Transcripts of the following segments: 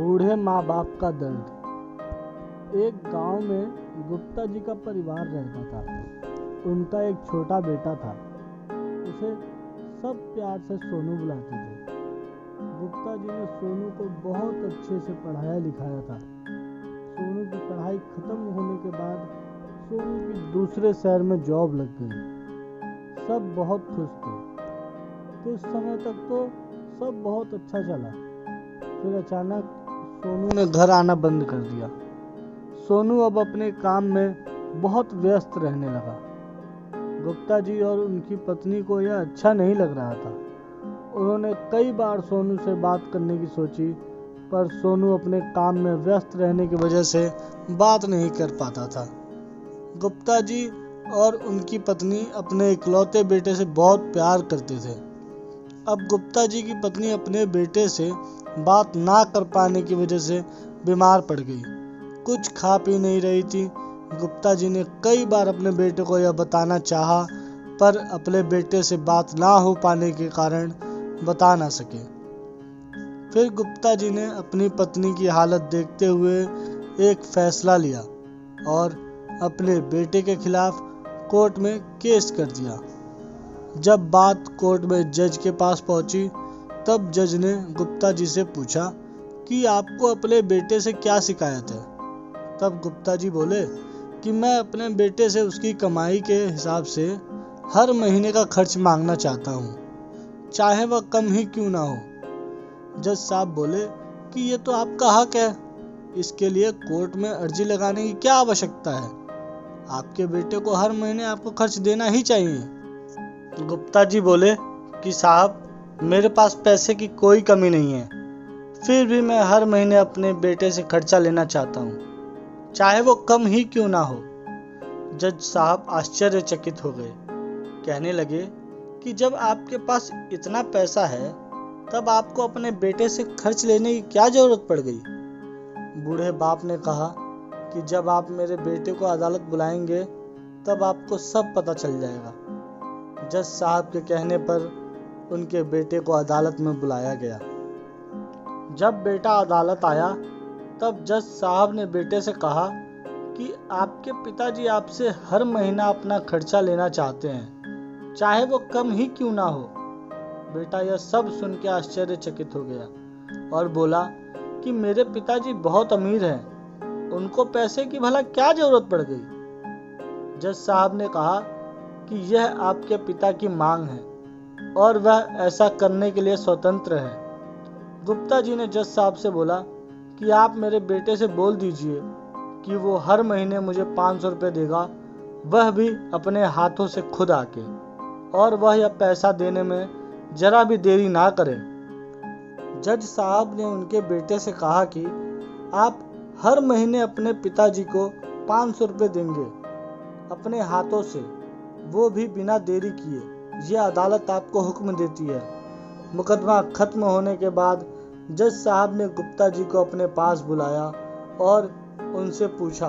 बूढ़े माँ बाप का दर्द। एक गांव में गुप्ता जी का परिवार रहता था। उनका एक छोटा बेटा था। उसे सब प्यार से सोनू बुलाते थे। गुप्ता जी ने सोनू को बहुत अच्छे से पढ़ाया लिखाया था। सोनू की पढ़ाई खत्म होने के बाद सोनू की दूसरे शहर में जॉब लग गई। सब बहुत खुश थे। कुछ समय तक तो सब बहुत अच्छा चला। फिर अचानक सोनू ने घर आना बंद कर दिया। सोनू अब अपने काम में बहुत व्यस्त रहने लगा। गुप्ता जी और उनकी पत्नी को यह अच्छा नहीं लग रहा था। उन्होंने कई बार सोनू से बात करने की सोची, पर सोनू अपने काम में व्यस्त रहने की वजह से बात नहीं कर पाता था। गुप्ता जी और उनकी पत्नी अपने इकलौते बेटे से बहुत प्यार करते थे। अब गुप्ता जी की पत्नी अपने बेटे से बात ना कर पाने की वजह से बीमार पड़ गई। कुछ खा पी नहीं रही थी। गुप्ता जी ने कई बार अपने बेटे को यह बताना चाहा, पर अपने बेटे से बात ना हो पाने के कारण बता ना सके। फिर गुप्ता जी ने अपनी पत्नी की हालत देखते हुए एक फैसला लिया और अपने बेटे के खिलाफ कोर्ट में केस कर दिया। जब बात कोर्ट में जज के पास पहुंची, तब जज ने गुप्ता जी से पूछा कि आपको अपने बेटे से क्या शिकायत है। तब गुप्ता जी बोले कि मैं अपने बेटे से उसकी कमाई के हिसाब से हर महीने का खर्च मांगना चाहता हूँ, चाहे वह कम ही क्यों ना हो। जज साहब बोले कि ये तो आपका हक है, इसके लिए कोर्ट में अर्जी लगाने की क्या आवश्यकता है। आपके बेटे को हर महीने आपको खर्च देना ही चाहिए। गुप्ता जी बोले कि साहब, मेरे पास पैसे की कोई कमी नहीं है, फिर भी मैं हर महीने अपने बेटे से खर्चा लेना चाहता हूँ, चाहे वो कम ही क्यों ना हो। जज साहब आश्चर्यचकित हो गए। कहने लगे कि जब आपके पास इतना पैसा है, तब आपको अपने बेटे से खर्च लेने की क्या जरूरत पड़ गई। बूढ़े बाप ने कहा कि जब आप मेरे बेटे को अदालत बुलाएंगे, तब आपको सब पता चल जाएगा। जज साहब के कहने पर उनके बेटे को अदालत में बुलाया गया। जब बेटा अदालत आया, तब जज साहब ने बेटे से कहा कि आपके पिताजी आपसे हर महीना अपना खर्चा लेना चाहते हैं, चाहे वो कम ही क्यों ना हो। बेटा यह सब सुन के आश्चर्यचकित हो गया और बोला कि मेरे पिताजी बहुत अमीर हैं, उनको पैसे की भला क्या जरूरत पड़ गई। जज साहब ने कहा कि यह आपके पिता की मांग है और वह ऐसा करने के लिए स्वतंत्र है। गुप्ता जी ने जज साहब से बोला कि आप मेरे बेटे से बोल दीजिए कि वो हर महीने मुझे 500 रुपये देगा, वह भी अपने हाथों से खुद आके, और वह यह पैसा देने में जरा भी देरी ना करे। जज साहब ने उनके बेटे से कहा कि आप हर महीने अपने पिताजी को 500 रुपये देंगे अपने हाथों से, वो भी बिना देरी किए। यह अदालत आपको हुक्म देती है। मुकदमा खत्म होने के बाद जज साहब ने गुप्ता जी को अपने पास बुलाया और उनसे पूछा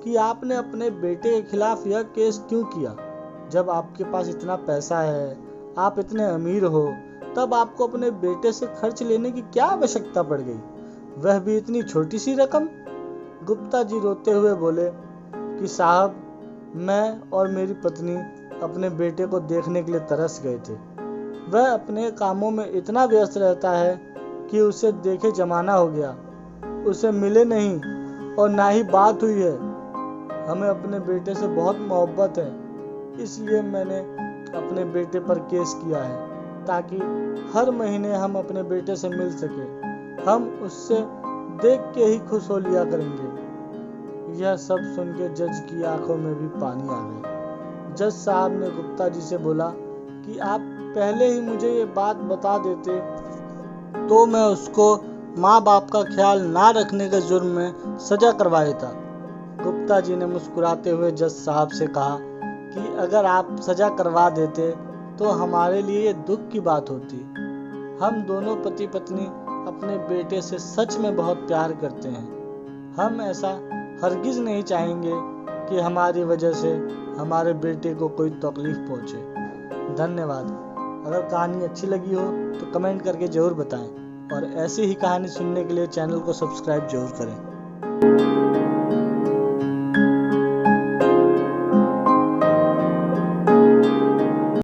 कि आपने अपने बेटे के खिलाफ यह केस क्यों किया। जब आपके पास इतना पैसा है, आप इतने अमीर हो, तब आपको अपने बेटे से खर्च लेने की क्या आवश्यकता पड़ गई, वह भी इतनी छोटी सी रकम। गुप्ता जी रोते हुए बोले कि साहब, मैं और मेरी पत्नी अपने बेटे को देखने के लिए तरस गए थे। वह अपने कामों में इतना व्यस्त रहता है कि उसे देखे जमाना हो गया। उसे मिले नहीं और ना ही बात हुई है। हमें अपने बेटे से बहुत मोहब्बत है, इसलिए मैंने अपने बेटे पर केस किया है, ताकि हर महीने हम अपने बेटे से मिल सके। हम उससे देख के ही खुश हो लिया करेंगे। यह सब सुन के जज की आंखों में भी पानी आ गया। जज साहब ने गुप्ता जी से बोला कि आप पहले ही मुझे ये बात बता देते तो मैं उसको माँ बाप का ख्याल ना रखने के जुर्म में सजा करवा देता। गुप्ता जी ने मुस्कुराते हुए जज साहब से कहा कि अगर आप सजा करवा देते तो हमारे लिए ये दुख की बात होती। हम दोनों पति पत्नी अपने बेटे से सच में बहुत प्यार करते हैं। हम ऐसा हरगिज नहीं चाहेंगे कि हमारी वजह से हमारे बेटे को कोई तकलीफ पहुंचे। धन्यवाद। अगर कहानी अच्छी लगी हो तो कमेंट करके जरूर बताएं और ऐसी ही कहानी सुनने के लिए चैनल को सब्सक्राइब जरूर करें।